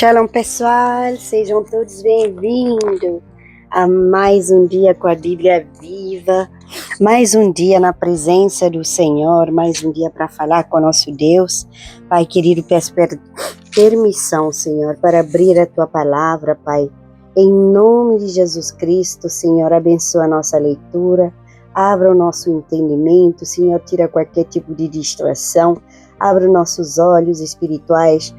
Shalom pessoal, sejam todos bem-vindos a mais um dia com a Bíblia viva, mais um dia na presença do Senhor, mais um dia para falar com o nosso Deus. Pai querido, peço permissão, Senhor, para abrir a Tua palavra, Pai. Em nome de Jesus Cristo, Senhor, abençoa a nossa leitura, abra o nosso entendimento, Senhor, tira qualquer tipo de distração, abra os nossos olhos espirituais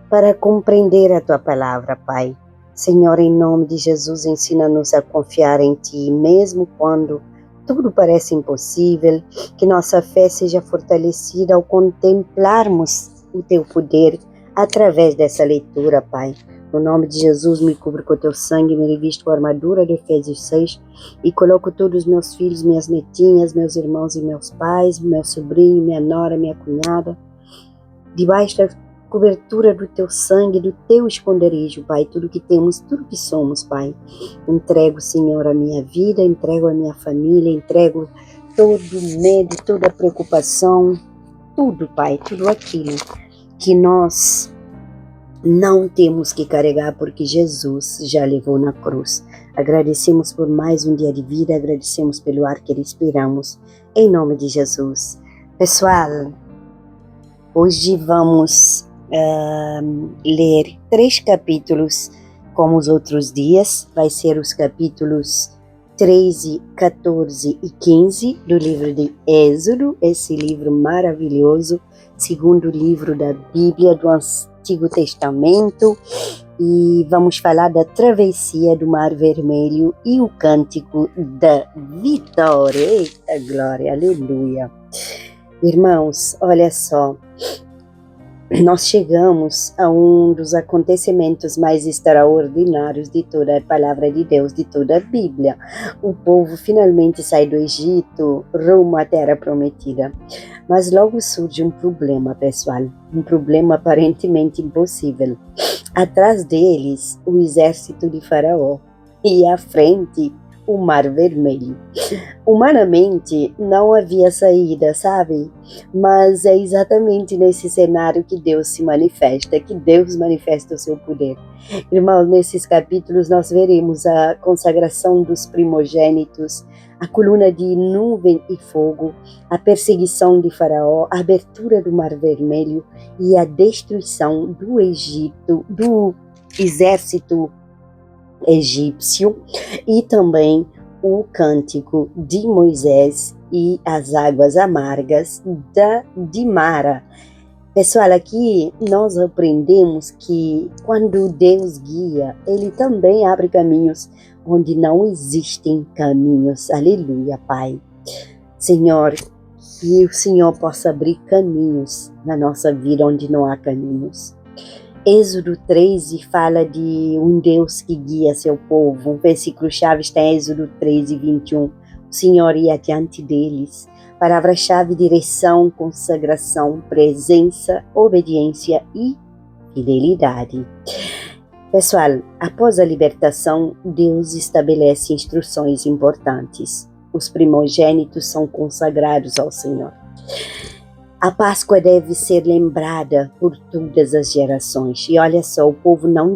para compreender a Tua palavra, Pai. Senhor, em nome de Jesus, ensina-nos a confiar em Ti, mesmo quando tudo parece impossível, que nossa fé seja fortalecida ao contemplarmos o Teu poder através dessa leitura, Pai. No nome de Jesus, me cubro com o Teu sangue, me revisto com a armadura de Efésios 6 e coloco todos os meus filhos, minhas netinhas, meus irmãos e meus pais, meu sobrinho, minha nora, minha cunhada, debaixo da cobertura do Teu sangue, do Teu esconderijo, Pai, tudo que temos, tudo que somos, Pai. Entrego, Senhor, a minha vida, entrego a minha família, entrego todo medo, toda preocupação, tudo, Pai, tudo aquilo que nós não temos que carregar, porque Jesus já levou na cruz. Agradecemos por mais um dia de vida, agradecemos pelo ar que respiramos, em nome de Jesus. Pessoal, hoje vamos ler 3 capítulos como os outros dias. Vai ser os capítulos 13, 14 e 15 do livro de Êxodo, esse livro maravilhoso, segundo livro da Bíblia do Antigo Testamento, e vamos falar da travessia do Mar Vermelho e o cântico da vitória. Eita glória, aleluia. Irmãos, olha só, nós chegamos a um dos acontecimentos mais extraordinários de toda a palavra de Deus, de toda a Bíblia. O povo finalmente sai do Egito rumo à Terra Prometida. Mas logo surge um problema, pessoal, um problema aparentemente impossível. Atrás deles, o exército de Faraó e à frente, o Mar Vermelho. Humanamente, não havia saída, sabe? Mas é exatamente nesse cenário que Deus se manifesta, que Deus manifesta o seu poder. Irmãos, nesses capítulos nós veremos a consagração dos primogênitos, a coluna de nuvem e fogo, a perseguição de Faraó, a abertura do Mar Vermelho e a destruição do Egito, do exército egípcio, e também o cântico de Moisés e as águas amargas de Mara. Pessoal, aqui nós aprendemos que quando Deus guia, Ele também abre caminhos onde não existem caminhos. Aleluia, Pai. Senhor, que o Senhor possa abrir caminhos na nossa vida onde não há caminhos. Êxodo 13 fala de um Deus que guia seu povo. Um versículo-chave está em Êxodo 13, 21. O Senhor ia diante deles. Palavra-chave: direção, consagração, presença, obediência e fidelidade. Pessoal, após a libertação, Deus estabelece instruções importantes. Os primogênitos são consagrados ao Senhor. A Páscoa deve ser lembrada por todas as gerações. E olha só, o povo não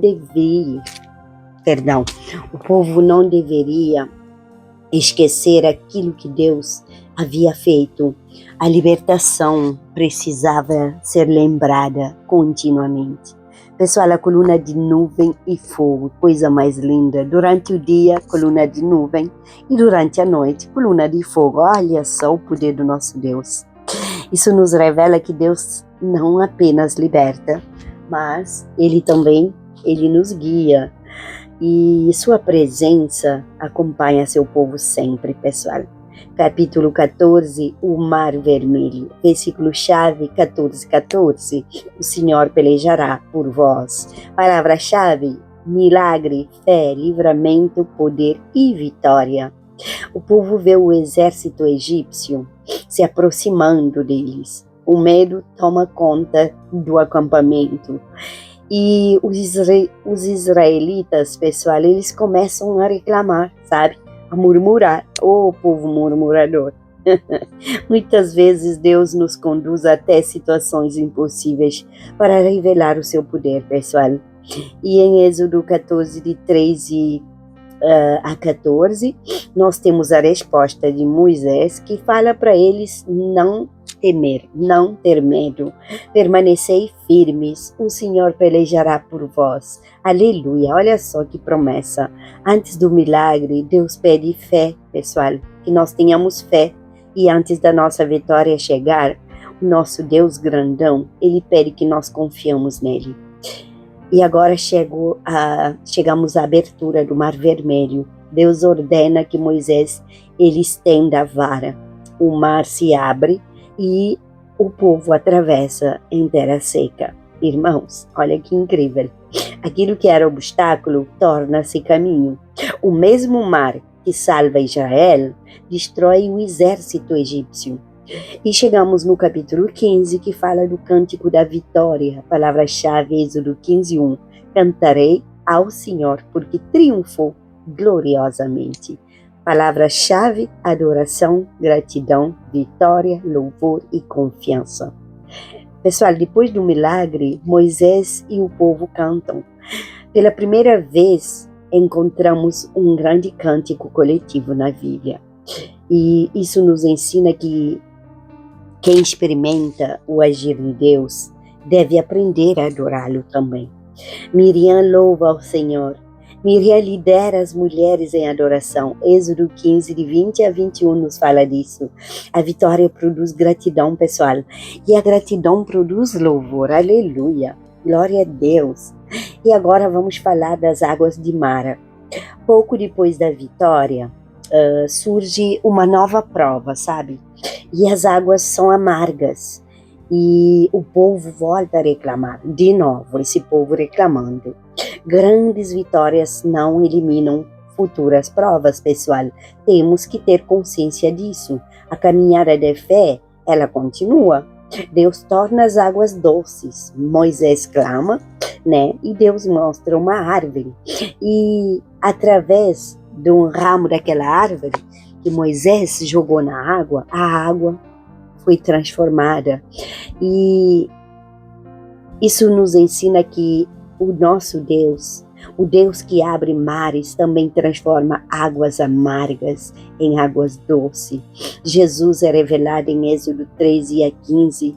deveria esquecer aquilo que Deus havia feito. A libertação precisava ser lembrada continuamente. Pessoal, a coluna de nuvem e fogo, coisa mais linda. Durante o dia, coluna de nuvem, e durante a noite, coluna de fogo. Olha só o poder do nosso Deus. Isso nos revela que Deus não apenas liberta, mas Ele nos guia. E sua presença acompanha seu povo sempre, pessoal. Capítulo 14, o Mar Vermelho. Versículo-chave 14, 14. O Senhor pelejará por vós. Palavra-chave: milagre, fé, livramento, poder e vitória. O povo vê o exército egípcio se aproximando deles. O medo toma conta do acampamento. E os israelitas, pessoal, eles começam a reclamar, sabe? A murmurar. Oh, povo murmurador. Muitas vezes Deus nos conduz até situações impossíveis para revelar o seu poder, pessoal. E em Êxodo 14, de 13 a 14, nós temos a resposta de Moisés, que fala para eles não temer, não ter medo, permanecei firmes, o Senhor pelejará por vós. Aleluia, olha só que promessa. Antes do milagre, Deus pede fé, pessoal, que nós tenhamos fé, e antes da nossa vitória chegar, o nosso Deus grandão, Ele pede que nós confiamos nele. E agora chegamos à abertura do Mar Vermelho. Deus ordena que Moisés ele estenda a vara. O mar se abre e o povo atravessa em terra seca. Irmãos, olha que incrível. Aquilo que era obstáculo torna-se caminho. O mesmo mar que salva Israel destrói o exército egípcio. E chegamos no capítulo 15, que fala do cântico da vitória. Palavra-chave, Êxodo 15:1. Cantarei ao Senhor, porque triunfou gloriosamente. Palavra-chave, adoração, gratidão, vitória, louvor e confiança. Pessoal, depois do milagre, Moisés e o povo cantam. Pela primeira vez, encontramos um grande cântico coletivo na Bíblia. E isso nos ensina que quem experimenta o agir de Deus deve aprender a adorá-lo também. Miriam louva ao Senhor. Miriam lidera as mulheres em adoração. Êxodo 15, de 20 a 21 nos fala disso. A vitória produz gratidão, pessoal. E a gratidão produz louvor. Aleluia. Glória a Deus. E agora vamos falar das águas de Mara. Pouco depois da vitória, surge uma nova prova, sabe? E as águas são amargas. E o povo volta a reclamar. De novo, esse povo reclamando. Grandes vitórias não eliminam futuras provas, pessoal. Temos que ter consciência disso. A caminhada de fé, ela continua. Deus torna as águas doces. Moisés clama, né? E Deus mostra uma árvore. E através de um ramo daquela árvore que Moisés jogou na água, a água foi transformada. E isso nos ensina que o nosso Deus, o Deus que abre mares, também transforma águas amargas em águas doces. Jesus é revelado em Êxodo 13 a 15.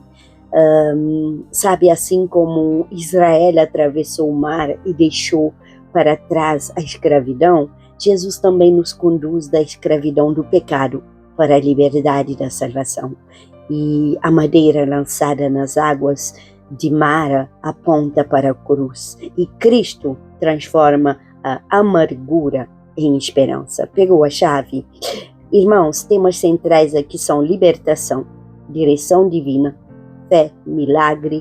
Sabe, assim como Israel atravessou o mar e deixou para trás a escravidão, Jesus também nos conduz da escravidão do pecado para a liberdade da salvação. E a madeira lançada nas águas de Mara aponta para a cruz. E Cristo transforma a amargura em esperança. Pegou a chave? Irmãos, temas centrais aqui são libertação, direção divina, fé, milagre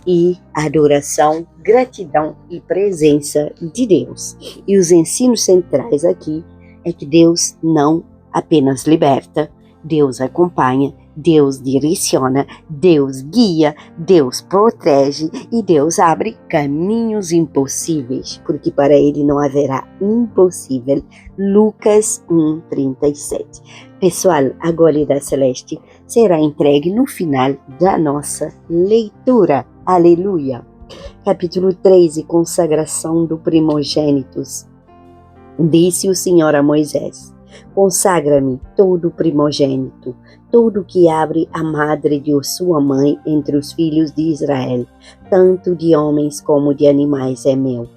e adoração, gratidão e presença de Deus. E os ensinos centrais aqui é que Deus não apenas liberta, Deus acompanha, Deus direciona, Deus guia, Deus protege e Deus abre caminhos impossíveis, porque para Ele não haverá impossível. Lucas 1:37. Pessoal, a Gólida Celeste será entregue no final da nossa leitura. Aleluia! Capítulo 13, consagração do primogênitos. Disse o Senhor a Moisés: consagra-me todo primogênito, todo que abre a madre de sua mãe entre os filhos de Israel, tanto de homens como de animais é meu.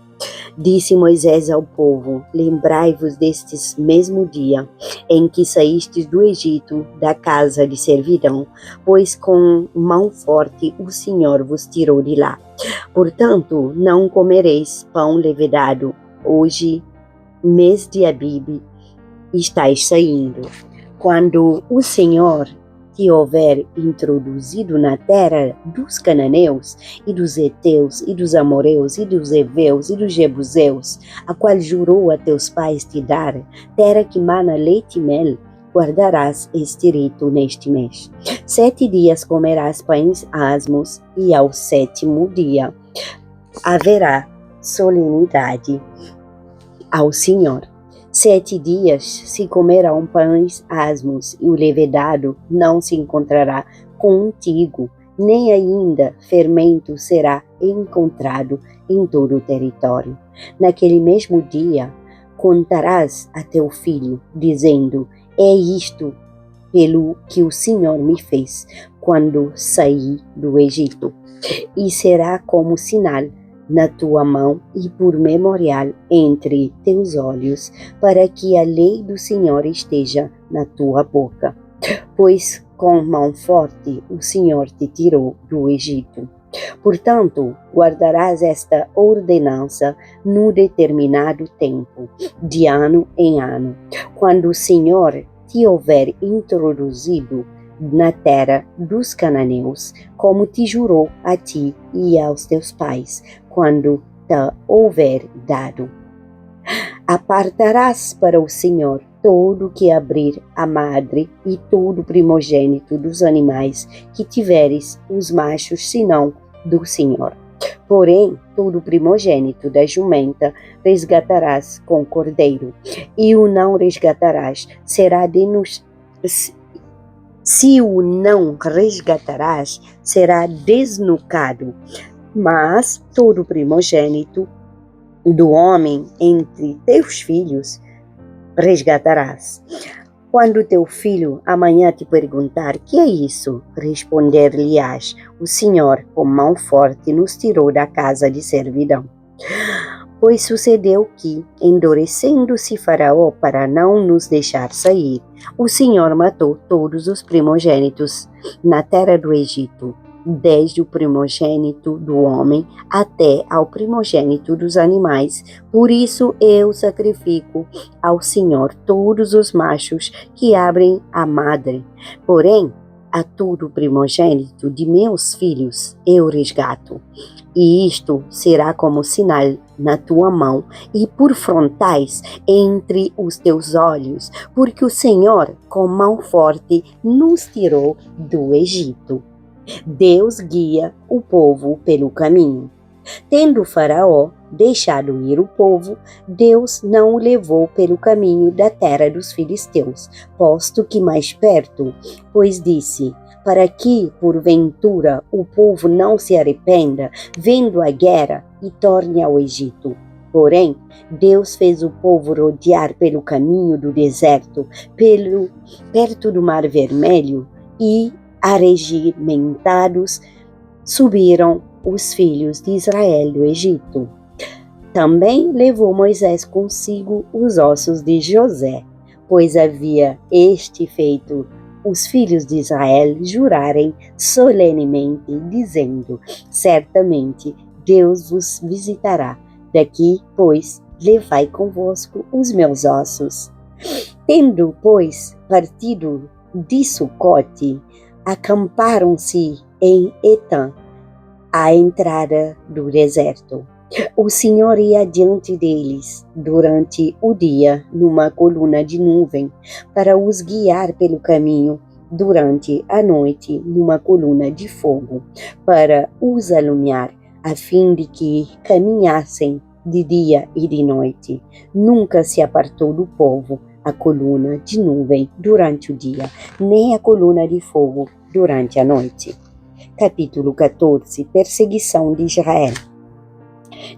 Disse Moisés ao povo: lembrai-vos destes mesmo dia em que saístes do Egito, da casa de servidão, pois com mão forte o Senhor vos tirou de lá. Portanto, não comereis pão levedado. Hoje, mês de Abibe, estáis saindo. Quando o Senhor te houver introduzido na terra dos cananeus, e dos heteus, e dos amoreus, e dos heveus, e dos jebuseus, a qual jurou a teus pais te dar, terra que mana leite e mel, guardarás este rito neste mês. 7 dias comerás pães asmos, e ao 7º dia haverá solenidade ao Senhor. 7 dias se comerão pães asmos, e o levedado não se encontrará contigo, nem ainda fermento será encontrado em todo o território. Naquele mesmo dia, contarás a teu filho, dizendo: é isto pelo que o Senhor me fez quando saí do Egito. E será como sinal na tua mão e por memorial entre teus olhos, para que a lei do Senhor esteja na tua boca. Pois com mão forte o Senhor te tirou do Egito. Portanto, guardarás esta ordenança no determinado tempo, de ano em ano, quando o Senhor te houver introduzido na terra dos cananeus, como te jurou a ti e aos teus pais, quando te houver dado. Apartarás para o Senhor todo que abrir a madre e todo primogênito dos animais que tiveres os machos, senão do Senhor. Porém, todo primogênito da jumenta resgatarás com cordeiro, e o não resgatarás será se o não resgatarás, será desnucado. Mas todo primogênito do homem entre teus filhos resgatarás. Quando teu filho amanhã te perguntar: que é isso? Responder-lhe-ás: o Senhor com mão forte nos tirou da casa de servidão. Pois sucedeu que, endurecendo-se Faraó para não nos deixar sair, o Senhor matou todos os primogênitos na terra do Egito, desde o primogênito do homem até ao primogênito dos animais. Por isso eu sacrifico ao Senhor todos os machos que abrem a madre. Porém, a todo primogênito de meus filhos eu resgato. E isto será como sinal na tua mão e por frontais entre os teus olhos, porque o Senhor com mão forte nos tirou do Egito. Deus guia o povo pelo caminho. Tendo Faraó deixado ir o povo, Deus não o levou pelo caminho da terra dos filisteus, posto que mais perto, pois disse: para que, porventura, o povo não se arrependa, vendo a guerra, e torne ao Egito. Porém, Deus fez o povo rodear pelo caminho do deserto, perto do Mar Vermelho, e, arregimentados, subiram os filhos de Israel do Egito. Também levou Moisés consigo os ossos de José, pois havia este feito os filhos de Israel jurarem solenemente, dizendo: certamente Deus vos visitará. Daqui, pois, levai convosco os meus ossos. Tendo, pois, partido de Sucote, acamparam-se em Etã, à entrada do deserto. O Senhor ia diante deles durante o dia numa coluna de nuvem, para os guiar pelo caminho, durante a noite numa coluna de fogo, para os alumiar, a fim de que caminhassem de dia e de noite. Nunca se apartou do povo a coluna de nuvem durante o dia, nem a coluna de fogo durante a noite. Capítulo 14. Perseguição de Israel.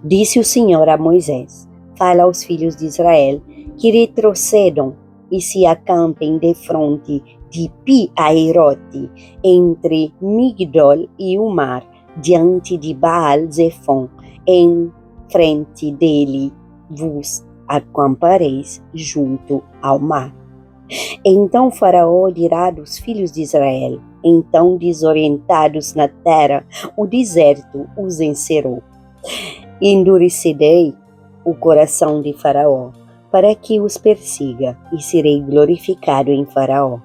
Disse o Senhor a Moisés: fala aos filhos de Israel que retrocedam e se acampem defronte de Pi-Hahirote, entre Migdol e o mar, diante de Baal-Zefon. Em frente dele vos acampareis junto ao mar. Então Faraó dirá dos filhos de Israel: então, desorientados na terra, o deserto os encerrou. Endurecerei o coração de Faraó, para que os persiga, e serei glorificado em Faraó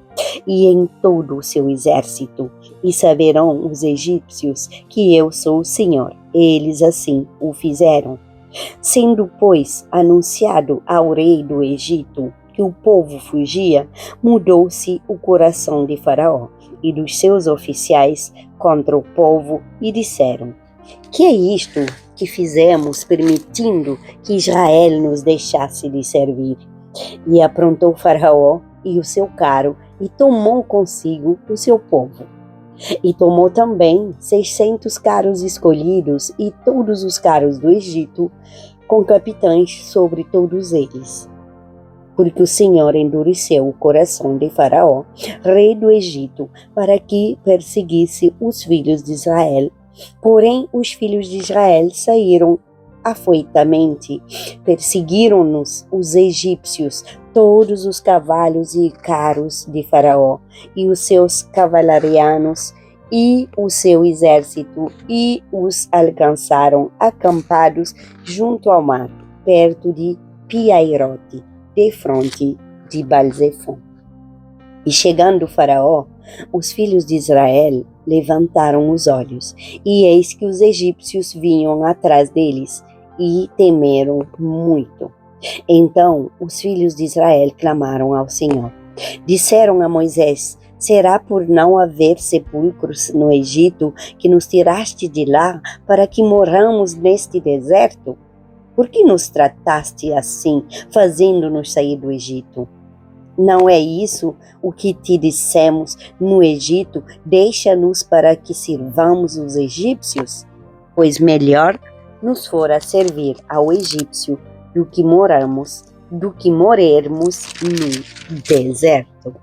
e em todo o seu exército, e saberão os egípcios que eu sou o Senhor. Eles assim o fizeram. Sendo, pois, anunciado ao rei do Egito que o povo fugia, mudou-se o coração de Faraó e dos seus oficiais contra o povo, e disseram: que é isto que fizemos, permitindo que Israel nos deixasse de servir? E aprontou Faraó e o seu carro, e tomou consigo o seu povo. E tomou também 600 carros escolhidos e todos os carros do Egito, com capitães sobre todos eles. Porque o Senhor endureceu o coração de Faraó, rei do Egito, para que perseguisse os filhos de Israel. Porém, os filhos de Israel saíram afoitamente, perseguiram-nos os egípcios, todos os cavalos e carros de Faraó, e os seus cavalarianos, e o seu exército, e os alcançaram acampados junto ao mar, perto de Piairote, defronte de Baal-Zefon. E chegando Faraó, os filhos de Israel levantaram os olhos, e eis que os egípcios vinham atrás deles, e temeram muito. Então os filhos de Israel clamaram ao Senhor. Disseram a Moisés: será por não haver sepulcros no Egito que nos tiraste de lá para que morramos neste deserto? Por que nos trataste assim, fazendo-nos sair do Egito? Não é isso o que te dissemos no Egito? Deixa-nos para que sirvamos os egípcios? Pois melhor nos fora servir ao egípcio do que morermos no deserto.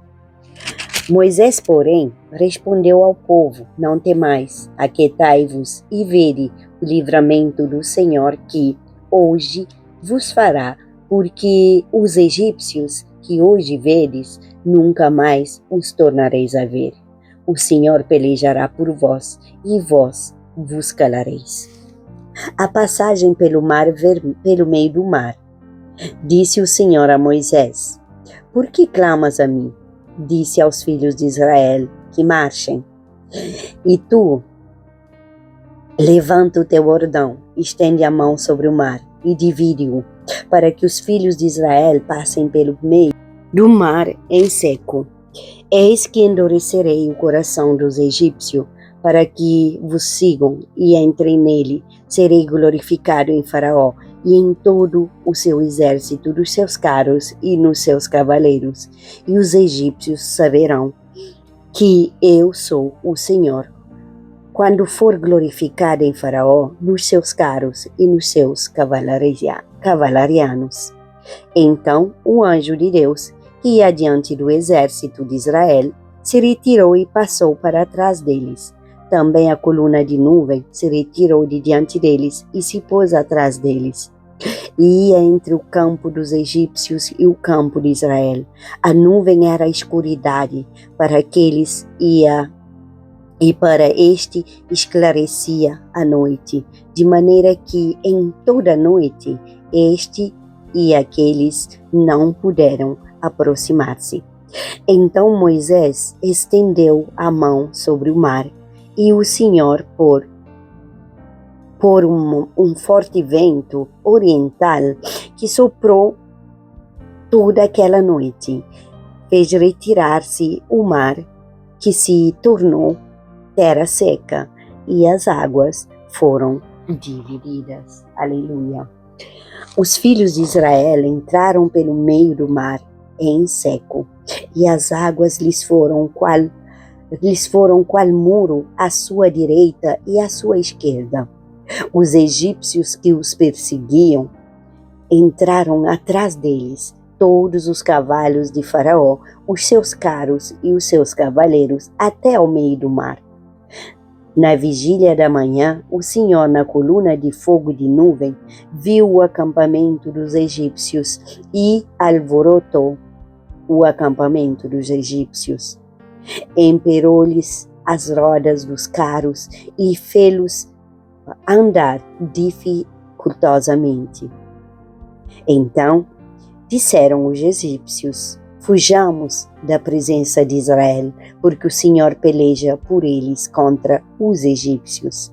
Moisés, porém, respondeu ao povo: não temais, aquietai-vos e vede o livramento do Senhor que hoje vos fará, porque os egípcios que hoje vedes, nunca mais os tornareis a ver. O Senhor pelejará por vós, e vós vos calareis. A passagem pelo meio do mar. Disse o Senhor a Moisés: por que clamas a mim? Disse aos filhos de Israel que marchem. E tu, levanta o teu bordão, estende a mão sobre o mar e divide-o, para que os filhos de Israel passem pelo meio do mar em seco. Eis que endurecerei o coração dos egípcios, para que vos sigam e entrem nele. Serei glorificado em Faraó e em todo o seu exército, dos seus carros e nos seus cavaleiros. E os egípcios saberão que eu sou o Senhor, quando for glorificado em Faraó, nos seus carros e nos seus cavalarianos. Então o anjo de Deus, que ia diante do exército de Israel, se retirou e passou para trás deles. Também a coluna de nuvem se retirou de diante deles e se pôs atrás deles. E ia entre o campo dos egípcios e o campo de Israel. A nuvem era a escuridade para aqueles e para este esclarecia a noite, de maneira que em toda a noite este e aqueles não puderam aproximar-se. Então Moisés estendeu a mão sobre o mar, e o Senhor, por um forte vento oriental que soprou toda aquela noite, fez retirar-se o mar, que se tornou terra seca, e as águas foram divididas. Aleluia. Os filhos de Israel entraram pelo meio do mar em seco, e as águas lhes foram qual muro à sua direita e à sua esquerda. Os egípcios que os perseguiam entraram atrás deles, todos os cavalos de Faraó, os seus carros e os seus cavaleiros, até ao meio do mar. Na vigília da manhã, o Senhor, na coluna de fogo e de nuvem, viu o acampamento dos egípcios e alvorotou o acampamento dos egípcios. Emperou-lhes as rodas dos carros e fê-los andar dificultosamente. Então disseram os egípcios: fujamos da presença de Israel, porque o Senhor peleja por eles contra os egípcios.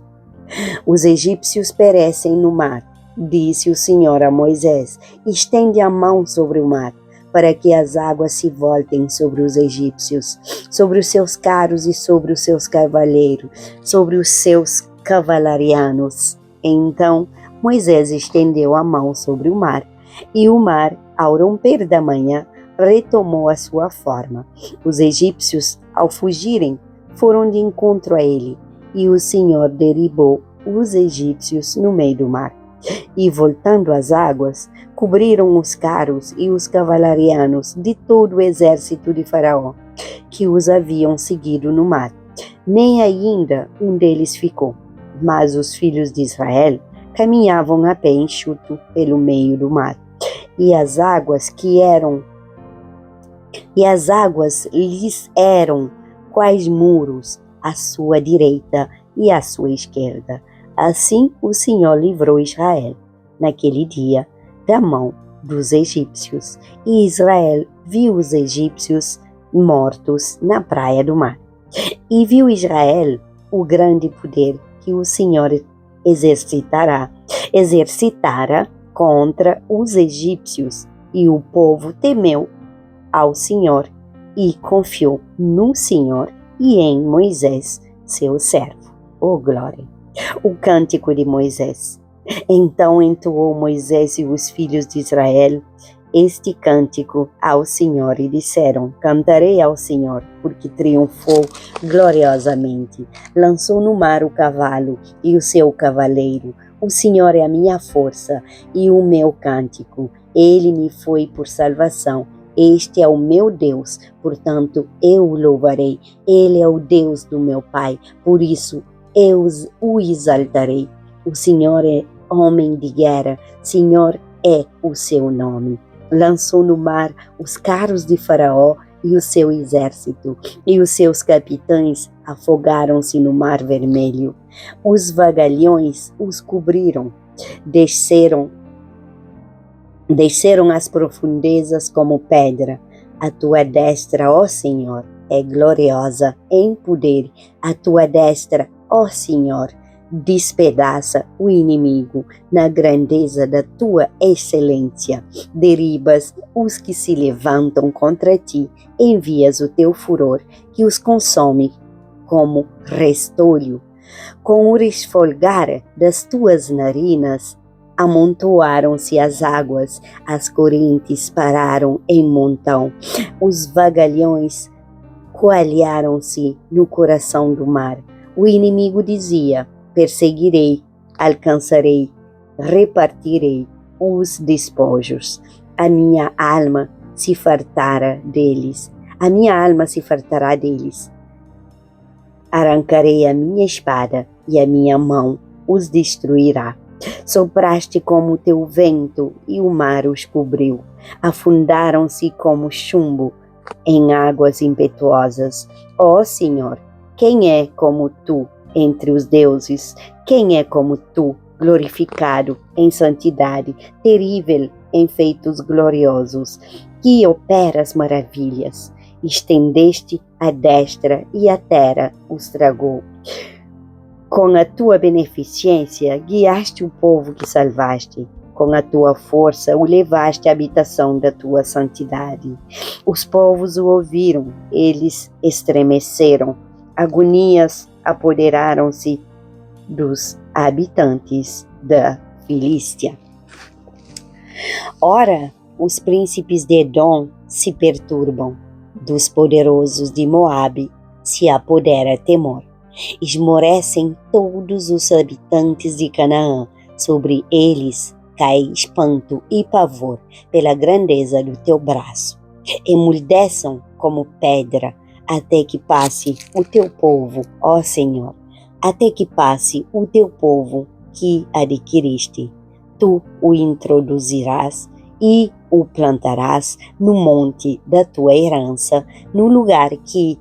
Os egípcios perecem no mar. Disse o Senhor a Moisés: estende a mão sobre o mar, para que as águas se voltem sobre os egípcios, sobre os seus carros e sobre os seus cavaleiros, sobre os seus cavalarianos. Então Moisés estendeu a mão sobre o mar, e o mar, ao romper da manhã, retomou a sua forma. Os egípcios, ao fugirem, foram de encontro a ele, e o Senhor derribou os egípcios no meio do mar. E voltando às águas, cobriram os carros e os cavalarianos de todo o exército de Faraó, que os haviam seguido no mar. Nem ainda um deles ficou, mas os filhos de Israel caminhavam a pé enxuto pelo meio do mar. E as águas lhes eram quais muros à sua direita e à sua esquerda. Assim o Senhor livrou Israel, naquele dia, da mão dos egípcios, e Israel viu os egípcios mortos na praia do mar. E viu Israel o grande poder que o Senhor exercitara contra os egípcios, e o povo temeu ao Senhor e confiou no Senhor e em Moisés, seu servo. Oh, glória! O cântico de Moisés. Então entoou Moisés e os filhos de Israel este cântico ao Senhor e disseram: Cantarei ao Senhor, porque triunfou gloriosamente. Lançou no mar o cavalo e o seu cavaleiro. O Senhor é a minha força e o meu cântico. Ele me foi por salvação. Este é o meu Deus, portanto eu o louvarei. Ele é o Deus do meu pai, por isso eu o exaltarei. O Senhor é homem de guerra, Senhor é o seu nome. Lançou no mar os carros de Faraó e o seu exército, e os seus capitães afogaram-se no mar vermelho. Os vagalhões os cobriram, desceram às profundezas como pedra. A tua destra, ó Senhor, é gloriosa em poder. A tua destra, ó Senhor, despedaça o inimigo na grandeza da tua excelência. Derribas os que se levantam contra ti. Envias o teu furor, que os consome como restolho. Com o resfolgar das tuas narinas, amontoaram-se as águas, as correntes pararam em montão. Os vagalhões coalharam-se no coração do mar. O inimigo dizia: perseguirei, alcançarei, repartirei os despojos. A minha alma se fartará deles. Arrancarei a minha espada e a minha mão os destruirá. Sopraste como teu vento e o mar os cobriu. Afundaram-se como chumbo em águas impetuosas. Ó Senhor, quem é como tu entre os deuses? Quem é como tu, glorificado em santidade, terrível em feitos gloriosos, que operas maravilhas? Estendeste a destra e a terra os tragou. Com a tua beneficência, guiaste o povo que salvaste. Com a tua força, o levaste à habitação da tua santidade. Os povos o ouviram, eles estremeceram. Agonias apoderaram-se dos habitantes da Filístia. Ora, os príncipes de Edom se perturbam. Dos poderosos de Moabe se apodera temor. Esmorecem todos os habitantes de Canaã, sobre eles cai espanto e pavor pela grandeza do teu braço. Emudeçam como pedra, até que passe o teu povo, ó Senhor, até que passe o teu povo que adquiriste. Tu o introduzirás e o plantarás no monte da tua herança, no lugar que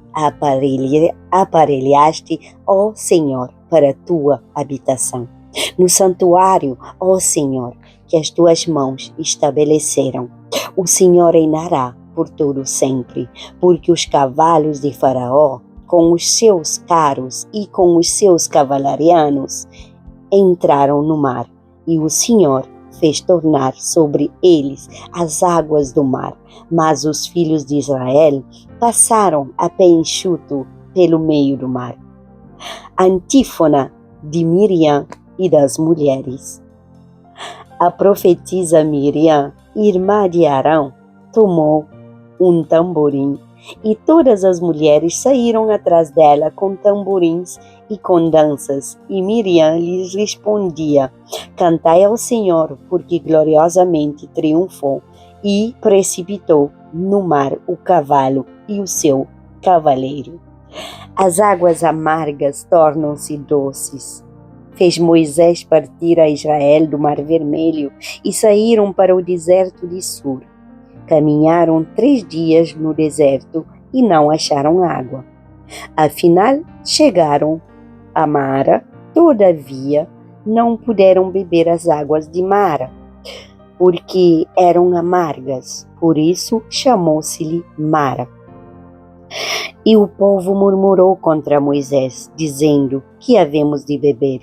aparelhaste, ó Senhor, para a tua habitação. No santuário, ó Senhor, que as tuas mãos estabeleceram. O Senhor reinará por todo sempre, porque os cavalos de Faraó, com os seus carros e com os seus cavalarianos, entraram no mar, e o Senhor fez tornar sobre eles as águas do mar. Mas os filhos de Israel passaram a pé enxuto pelo meio do mar. Antífona de Miriam e das mulheres. A profetisa Miriam, irmã de Arão, tomou um tamborim E todas as mulheres saíram atrás dela com tamborins e com danças. E Miriam lhes respondia: cantai ao Senhor, porque gloriosamente triunfou e precipitou no mar o cavalo e o seu cavaleiro. As águas amargas tornam-se doces. Fez Moisés partir a Israel do Mar Vermelho e saíram para o deserto de Sur. Caminharam 3 dias no deserto e não acharam água. Afinal, chegaram a Mara, todavia não puderam beber as águas de Mara, porque eram amargas, por isso chamou-se-lhe Mara. E o povo murmurou contra Moisés, dizendo: que havemos de beber?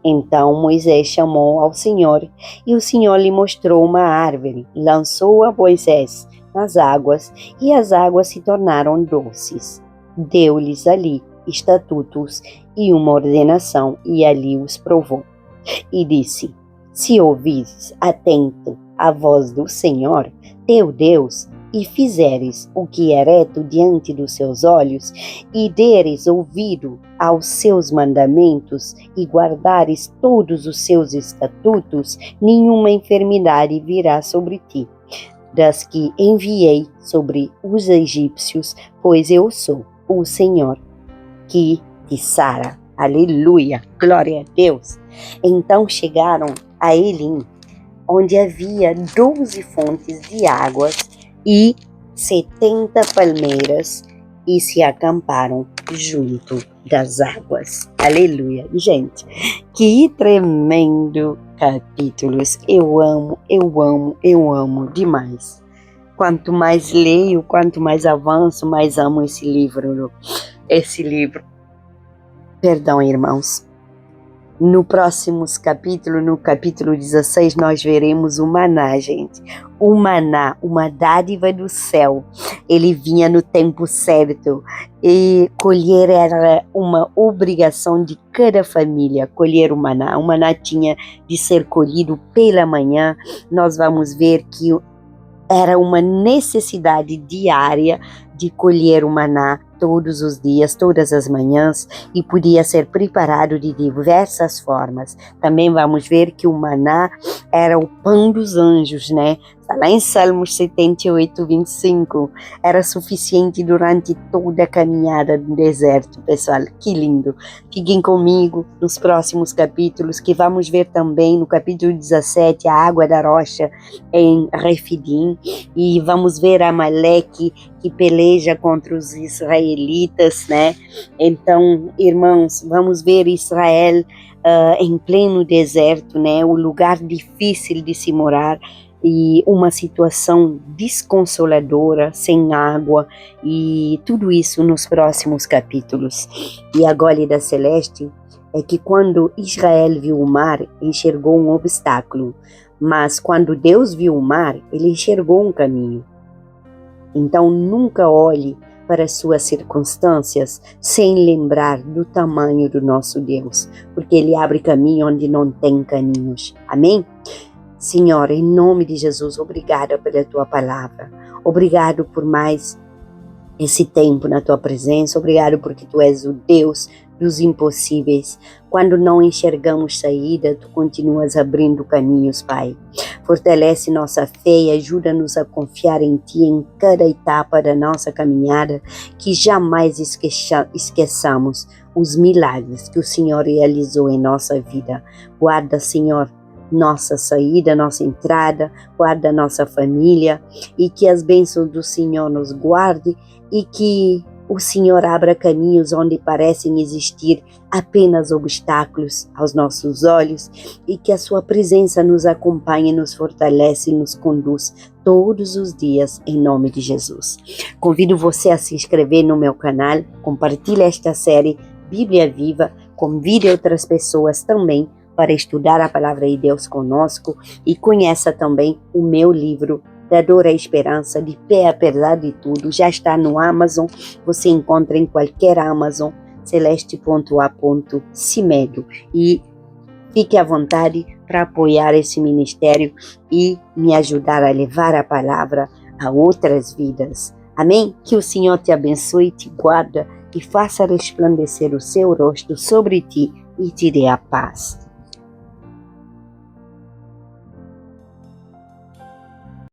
Então Moisés chamou ao Senhor, e o Senhor lhe mostrou uma árvore, lançou a Moisés nas águas, e as águas se tornaram doces. Deu-lhes ali estatutos e uma ordenação, e ali os provou. E disse: se ouvires atento a voz do Senhor, teu Deus, e fizeres o que é reto diante dos seus olhos, e deres ouvido aos seus mandamentos, e guardares todos os seus estatutos, nenhuma enfermidade virá sobre ti, das que enviei sobre os egípcios, pois eu sou o Senhor que te sara. Aleluia, glória a Deus. Então chegaram a Elim, onde havia 12 fontes de águas e 70 palmeiras, e se acamparam junto das águas. Aleluia. Gente, que tremendo capítulos. Eu amo demais. Quanto mais leio, quanto mais avanço, mais amo esse livro. Perdão, irmãos. No próximo capítulo, no capítulo 16, nós veremos o maná, gente. O maná, uma dádiva do céu. Ele vinha no tempo certo. E colher era uma obrigação de cada família, colher o maná. O maná tinha de ser colhido pela manhã. Nós vamos ver que era uma necessidade diária de colher o maná todos os dias, todas as manhãs, e podia ser preparado de diversas formas. Também vamos ver que o maná era o pão dos anjos, né? Está lá em Salmos 78, 25. Era suficiente durante toda a caminhada no deserto, pessoal. Que lindo! Fiquem comigo nos próximos capítulos, que vamos ver também no capítulo 17, a água da rocha em Refidim, e vamos ver Amaleque, que peleja contra os israelitas, né? Então, irmãos, vamos ver Israel em pleno deserto, né? O lugar difícil de se morar, e uma situação desconsoladora, sem água, e tudo isso nos próximos capítulos. E a Gólida Celeste é que quando Israel viu o mar, enxergou um obstáculo, mas quando Deus viu o mar, ele enxergou um caminho. Então nunca olhe para as suas circunstâncias sem lembrar do tamanho do nosso Deus, porque Ele abre caminho onde não tem caminhos. Amém? Senhor, em nome de Jesus, obrigada pela Tua palavra. Obrigado por mais esse tempo na Tua presença. Obrigado porque Tu és o Deus dos impossíveis. Quando não enxergamos saída, Tu continuas abrindo caminhos, Pai. Fortalece nossa fé e ajuda-nos a confiar em Ti em cada etapa da nossa caminhada, que jamais esqueçamos os milagres que o Senhor realizou em nossa vida. Guarda, Senhor, nossa saída, nossa entrada, guarda nossa família, e que as bênçãos do Senhor nos guarde, e que o Senhor abra caminhos onde parecem existir apenas obstáculos aos nossos olhos, e que a sua presença nos acompanhe, nos fortalece e nos conduz todos os dias, em nome de Jesus. Convido você a se inscrever no meu canal, compartilhe esta série Bíblia Viva, convide outras pessoas também para estudar a Palavra de Deus conosco, e conheça também o meu livro Da Dor à Esperança, de pé apesar de tudo. Já está no Amazon, você encontra em qualquer Amazon, celeste.a.cimedo, e fique à vontade para apoiar esse ministério e me ajudar a levar a palavra a outras vidas. Amém? Que o Senhor te abençoe, te guarda e faça resplandecer o seu rosto sobre ti e te dê a paz.